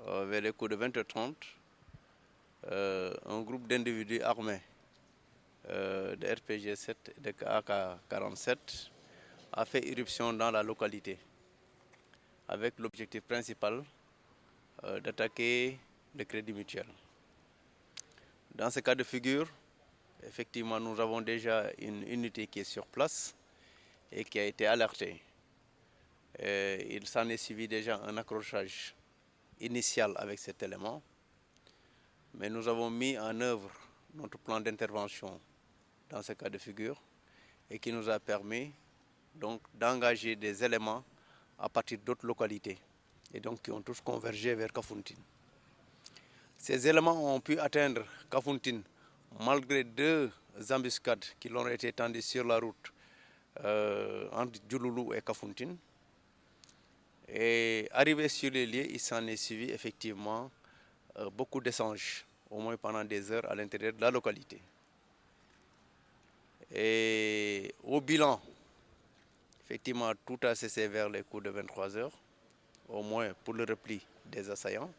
vers les coups de 20h30, un groupe d'individus armés de RPG-7 et de AK-47 a fait irruption dans la localité avec l'objectif principal d'attaquer le Crédit Mutuel. Dans ce cas de figure, effectivement, nous avons déjà une unité qui est sur place et qui a été alertée. Il s'en est suivi déjà un accrochage initial avec cet élément, mais nous avons mis en œuvre notre plan d'intervention dans ce cas de figure et qui nous a permis donc d'engager des éléments à partir d'autres localités et donc qui ont tous convergé vers Kafountine. Ces éléments ont pu atteindre Kafountine malgré deux embuscades qui leur ont été tendues sur la route entre Djouloulou et Kafountine. Et arrivé sur les lieux, il s'en est suivi effectivement beaucoup d'échanges, au moins pendant des heures à l'intérieur de la localité. Et au bilan, effectivement, tout a cessé vers les coups de 23h, au moins pour le repli des assaillants.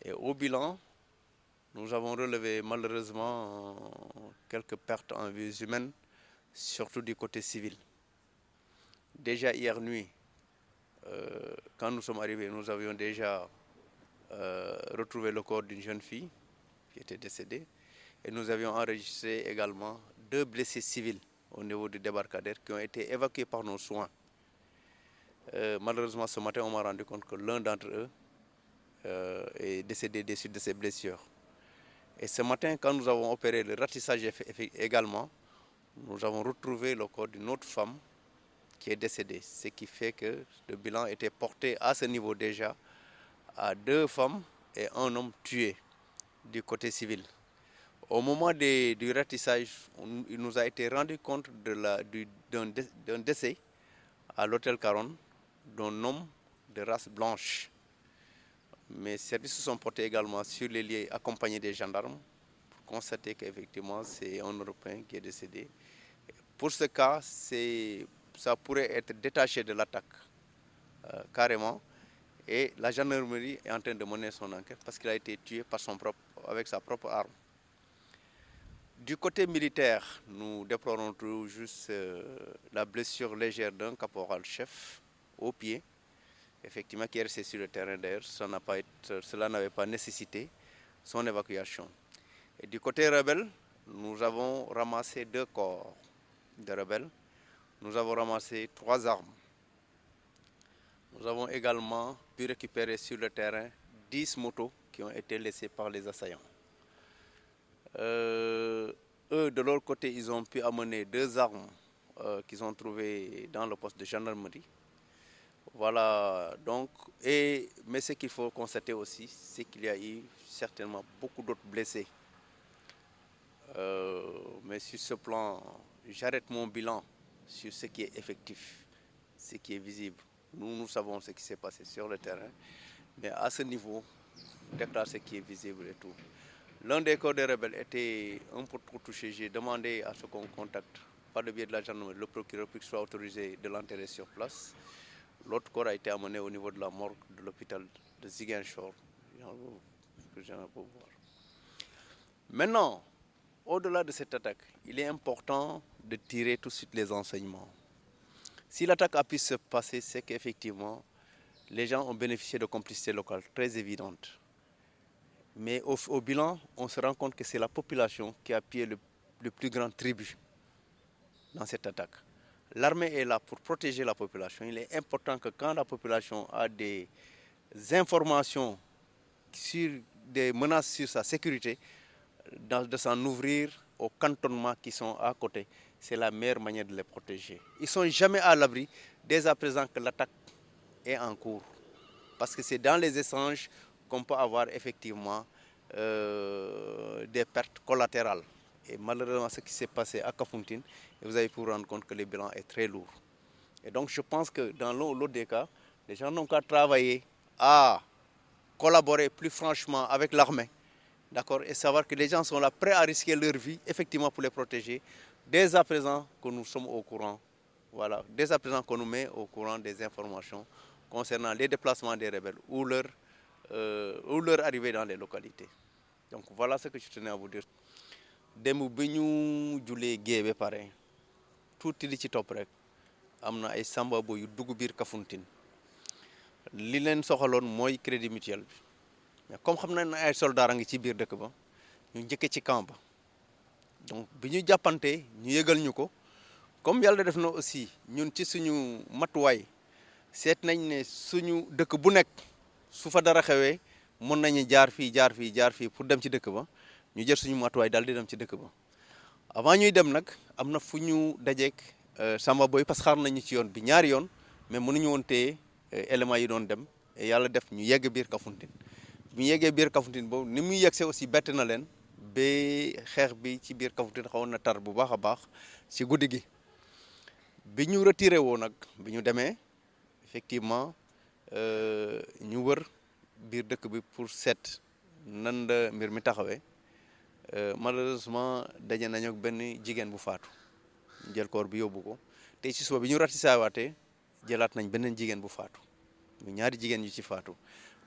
Et au bilan, nous avons relevé malheureusement quelques pertes en vies humaines, surtout du côté civil. Déjà hier nuit, quand nous sommes arrivés, nous avions déjà retrouvé le corps d'une jeune fille qui était décédée. Et nous avions enregistré également 2 blessés civils au niveau du débarcadère qui ont été évacués par nos soins. Malheureusement, ce matin, on m'a rendu compte que l'un d'entre eux est décédé des suites de ses blessures. Et ce matin, quand nous avons opéré le ratissage également, nous avons retrouvé le corps d'une autre femme qui est décédée. Ce qui fait que le bilan était porté à ce niveau déjà à 2 femmes et un homme tués du côté civil. Au moment du ratissage, il nous a été rendu compte d'un décès à l'hôtel Caron d'un homme de race blanche. Mes services se sont portés également sur les lieux accompagnés des gendarmes pour constater qu'effectivement c'est un Européen qui est décédé. Pour ce cas, ça pourrait être détaché de l'attaque carrément et la gendarmerie est en train de mener son enquête parce qu'il a été tué avec sa propre arme. Du côté militaire, nous déplorons tout juste la blessure légère d'un caporal-chef au pied, effectivement, qui est resté sur le terrain d'ailleurs. Cela n'avait pas nécessité son évacuation. Et du côté rebelle, nous avons ramassé 2 corps de rebelles. Nous avons ramassé 3 armes. Nous avons également pu récupérer sur le terrain 10 motos qui ont été laissées par les assaillants. Eux, de leur côté, ils ont pu amener 2 armes qu'ils ont trouvées dans le poste de gendarmerie. Voilà, donc, mais ce qu'il faut constater aussi, c'est qu'il y a eu certainement beaucoup d'autres blessés. Mais sur ce plan, j'arrête mon bilan sur ce qui est effectif, ce qui est visible. Nous savons ce qui s'est passé sur le terrain, mais à ce niveau, on déclare ce qui est visible et tout. L'un des corps des rebelles était un peu trop touché. J'ai demandé à ce qu'on contacte par le biais de la gendarmerie le procureur pour qu'il soit autorisé de l'enterrer sur place. L'autre corps a été amené au niveau de la morgue de l'hôpital de Ziguinchor. Maintenant, au-delà de cette attaque, il est important de tirer tout de suite les enseignements. Si l'attaque a pu se passer, c'est qu'effectivement, les gens ont bénéficié de complicité locale très évidente. Mais au bilan, on se rend compte que c'est la population qui a payé le plus grand tribut dans cette attaque. L'armée est là pour protéger la population. Il est important que quand la population a des informations sur des menaces sur sa sécurité, de s'en ouvrir aux cantonnements qui sont à côté. C'est la meilleure manière de les protéger. Ils ne sont jamais à l'abri dès à présent que l'attaque est en cours. Parce que c'est dans les échanges qu'on peut avoir effectivement des pertes collatérales. Et malheureusement, ce qui s'est passé à Kafountine, vous avez pu vous rendre compte que le bilan est très lourd. Et donc je pense que dans l'autre des cas, les gens n'ont qu'à travailler à collaborer plus franchement avec l'armée. D'accord, et savoir que les gens sont là prêts à risquer leur vie, effectivement, pour les protéger. Dès à présent que nous sommes au courant, voilà, dès à présent qu'on nous met au courant des informations concernant les déplacements des rebelles ou leur ou leur arrivée dans les localités. Donc voilà ce que je tenais à vous dire. démb bi ñu julee gée ba pare tuuti li ci topp rek am na ay samba boy yu dugg biir Kafountine li leen soxaloon mooy crédit mutuel bi mais comme xam nañ ne ay soldats a ngi ci biir dëkk ba ñu njëkkee ci camp ba donc bi ñu jàppante ñu yëgal ñu ko comme yàlla def na aussi ñun ci suñu matuwaay seet nañ ne suñu dëkk bu nekk su fa dara xewee mën nañu jaar fii pour dem ci dëkk ba ñu jël suñu matuwaay daal di dem ci dëkk ba avant ñuy dem nag am na fu ñu dajeek Samba Boy parce que xaar nañu ci yoon bi ñaari yoon mais mënuñu woon téye éléments yi doon dem et yàlla def ñu yegg biir Kafountine bu ñu yeggee biir Kafountine boobu ni muy yeggsee aussi bett na leen ba xeex bi ci biir Kafountine xawoon na tar bu baax a baax ci guddi gi bi ñu retiré woo nag bi ñu demee effectivement ñu wër biir dëkk bi pour seet nan la mbir mi taxawee malheureusement daje nañu ak benn jigéen bu faatu jël koor bi yóbbu ko tey ci suba bi ñu ratisaawaatee jëlaat nañ beneen jigéen bu faatu mu ñaari jigéen yu ci faatu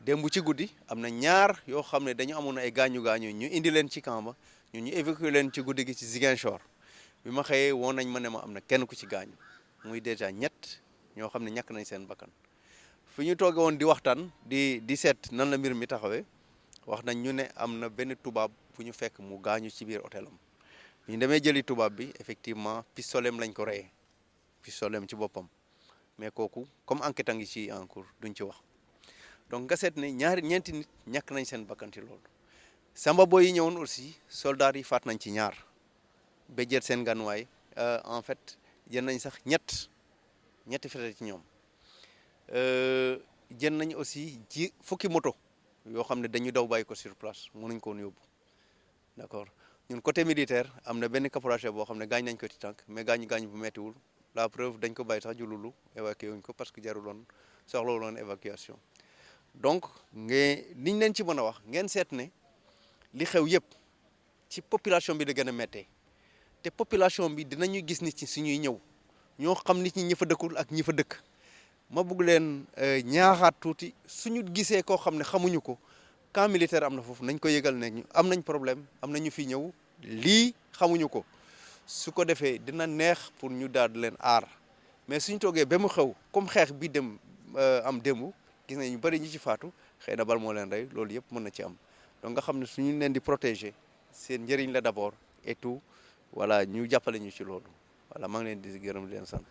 démb ci guddi am na ñaar yoo xam ne dañu amoon ay gaañu ñu indi leen ci camp ba ñu évacuer leen ci guddi gi ci Ziguinchor bi ma xëyee woon nañ ma ne ma am na kenn ku ci gaañu muy déjà ñett ñoo xam ne ñàkk nañ seen bakkan fi ñu toogee woon di waxtaan di seet nan la mbir mi taxawee wax nañ ñu ne am na benn tubaab bu ñu fekk mu gaañu ci biir hôtelam bi ñu demee jëli tubaab bi effectivement pistolem lañ ko reyee pistolem ci boppam mais kooku comme enquête a ngi ci en cours duñ ci wax donc nga seet ne ñeenti nit ñàkk nañ seen bakkan ci loolu Samba Boy yi ñëwoon aussi soldats yi faat nañ ci ñaar ba jël seen ganwaay en fait jël nañ sax ñetti fete ci ñoom jël nañ aussi fukki moto yoo xam ne dañu daw bàyyi ko sur place mënuñ ko woon yóbbu d'accord ñun côté militaire am na benn caporal boo xam ne gaañ nañ ko ci tànk mais gaañ bu mettiwul la preuve dañ ko bàyyi sax jululu évacué wuñ ko parce que jaruloon soxlawuloon évacuation donc liñ leen ci mën a wax ngeen seet ne li xew yëpp ci population bi da gën a méttee te population bi dinañu gis nit ñi suñuy ñëw ñoo xam nit ñi ñi fa dëkkul ak ñi fa dëkk ma bëgg leen ñaaxaat tuuti suñu gisee koo xam ne xamuñu ko camp militaire am na foofu nañ ko yëgal ne am nañ problème am na ñu fi ñëw lii xamuñu ko su ko defee dina neex pour ñu daal di leen aar mais suñ toogee ba mu xew comme xeex bi dem am démb gis nañ ñu bëri ñi ci faatu xëy na bal moo leen rey loolu yëpp mën na ci am donc nga xam ne suñu leen di protéger seen njëriñ la d'abord et tout voilà ñu jàppale ñu ci loolu voilà maa ngi leen di gërëm di leen sant.